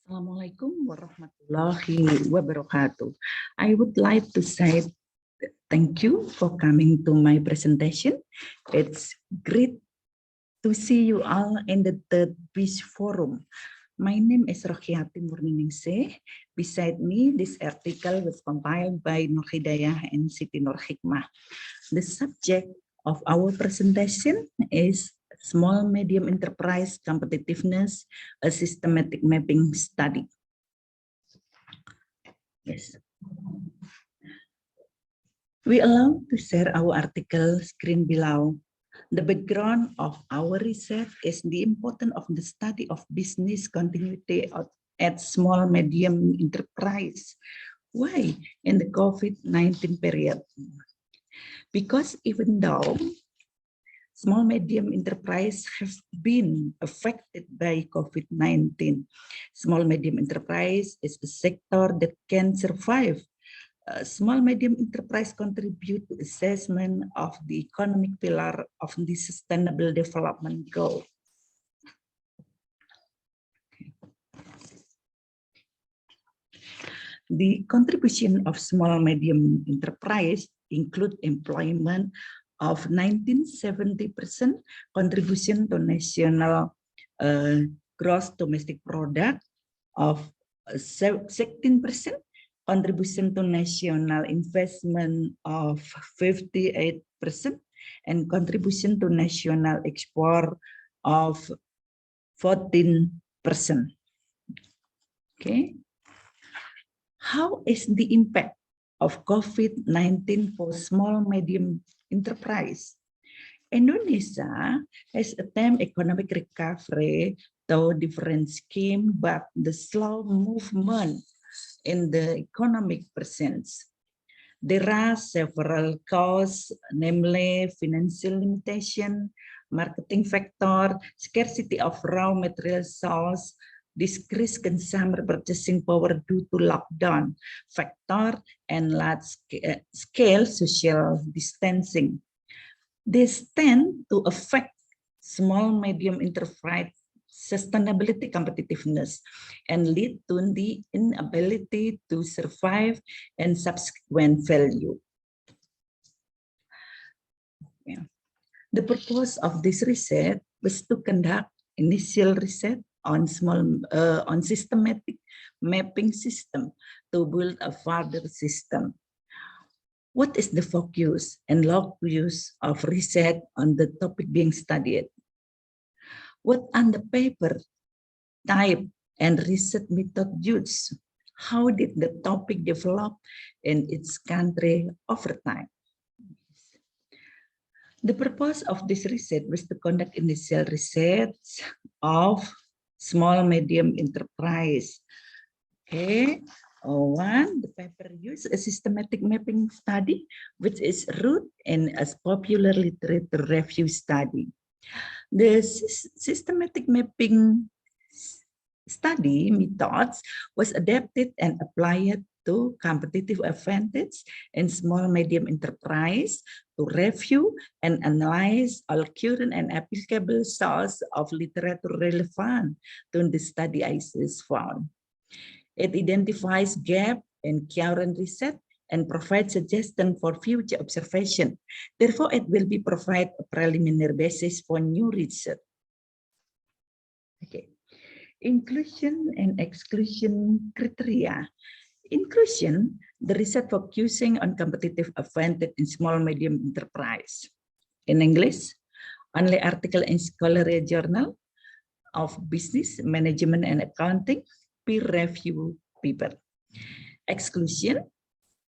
Assalamualaikum warahmatullahi wabarakatuh. I would like to say thank you for coming to my presentation. It's great to see you all in the third Peace Forum. My name is Rohiyati Murniningsih. Beside me, this article was compiled by Nur Hidayah and Siti Nur Hikmah. The subject of our presentation is Small Medium Enterprise Competitiveness, a Systematic Mapping Study. Yes. We allow to share our article screen below. The background of our research is the importance of the study of business continuity at small medium enterprise. Why in the COVID-19 period? Because even though small medium enterprise have been affected by COVID-19, small medium enterprise is a sector that can survive. Small medium enterprise contribute to assessment of the economic pillar of the sustainable development goal. The contribution of small medium enterprise include employment of 1970%, contribution to national gross domestic product of 16%, contribution to national investment of 58%, and contribution to national export of 14%. Okay. How is the impact of COVID-19 for small medium enterprise? Indonesia has attempted economic recovery through different schemes, but the slow movement in the economic presents. There are several causes, namely financial limitation, marketing factor, scarcity of raw material source, decreased consumer purchasing power due to lockdown factor, and large-scale social distancing. This tend to affect small medium enterprise sustainability competitiveness and lead to the inability to survive and subsequent value. Yeah. The purpose of this research was to conduct initial research on systematic mapping system to build a further system. What is the focus and locus of research on the topic being studied? What are the paper type and research method used? How did the topic develop in its country over time? The purpose of this research was to conduct initial research of small medium enterprise. Okay. One, the paper used a systematic mapping study, which is rooted in a popular literature review study. The systematic mapping study methods was adapted and applied to competitive advantage in small medium enterprise to review and analyze all current and applicable sources of literature relevant to the study is found. It identifies gaps in current research and provides suggestions for future observation. Therefore, it will be provide a preliminary basis for new research. Okay. Inclusion and exclusion criteria. Inclusion, the research focusing on competitive advantage in small medium enterprise. In English, only article in scholarly journal of business, management, and accounting, peer review paper. Exclusion,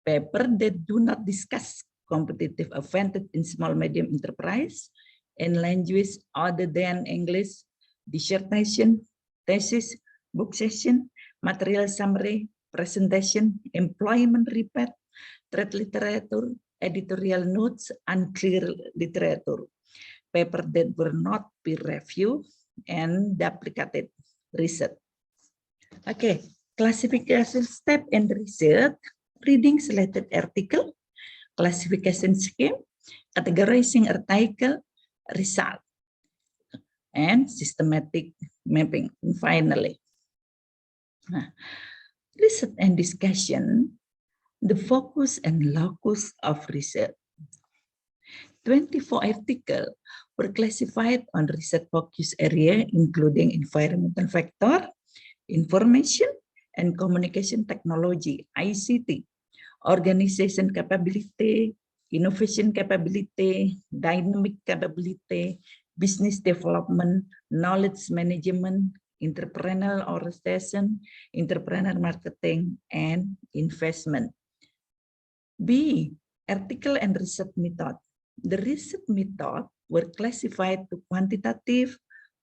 paper that do not discuss competitive advantage in small medium enterprise in language other than English, dissertation, thesis, book session, material summary, presentation, employment report, trade literature, editorial notes, unclear literature, paper that were not peer review, and duplicated research. Okay, classification step in the research, reading selected article, classification scheme, categorizing article, result, and systematic mapping. And finally, Research and discussion, the focus and locus of research. 24 articles were classified on research focus area, including environmental factor, information and communication technology, ICT, organization capability, innovation capability, dynamic capability, business development, knowledge management, entrepreneurial orientation, entrepreneur marketing, and investment. B, article and research method. The research method were classified to quantitative,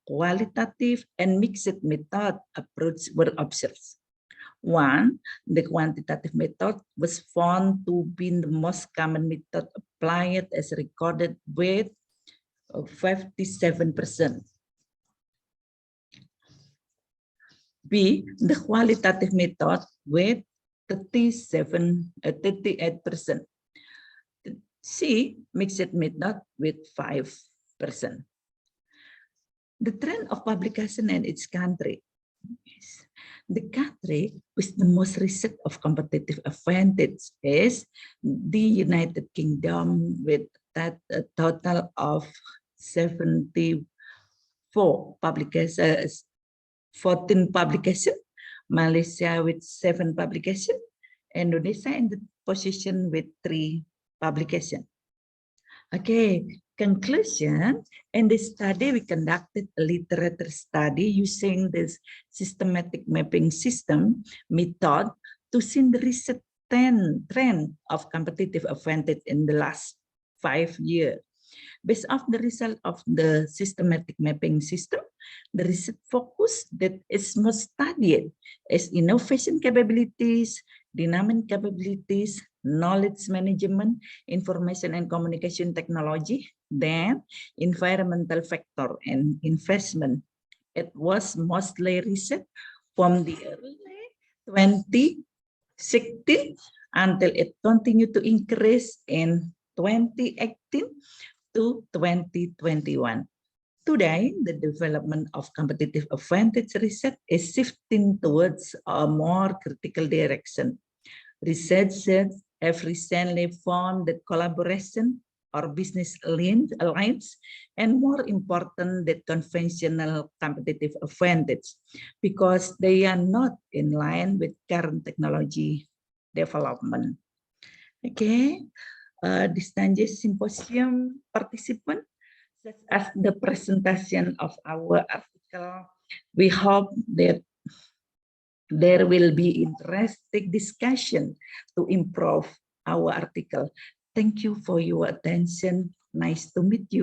qualitative, and mixed method approach were observed. One, the quantitative method was found to be the most common method applied as recorded with 57%. B, the qualitative method with 38%. C, mixed method with 5%. The trend of publication in its country. The country with the most research of competitive advantage is the United Kingdom with a total of 74 publications, 14 publications, Malaysia with 7 publications, Indonesia in the position with 3 publications. Okay, conclusion. In this study, we conducted a literature study using this systematic mapping system method to see the research trend of competitive advantage in the last 5 years. Based on the result of the systematic mapping system, the research focus that is most studied is innovation capabilities, dynamic capabilities, knowledge management, information and communication technology, then environmental factor and investment. It was mostly research from the early 2016 until it continued to increase in 2018 to 2021. Today, the development of competitive advantage research is shifting towards a more critical direction. Researchers have recently found that collaboration or business alliance and more important than conventional competitive advantage because they are not in line with current technology development. Okay. Distinguished symposium participant, such as the presentation of our article, we hope that there will be interesting discussion to improve our article. Thank you for your attention. Nice to meet you.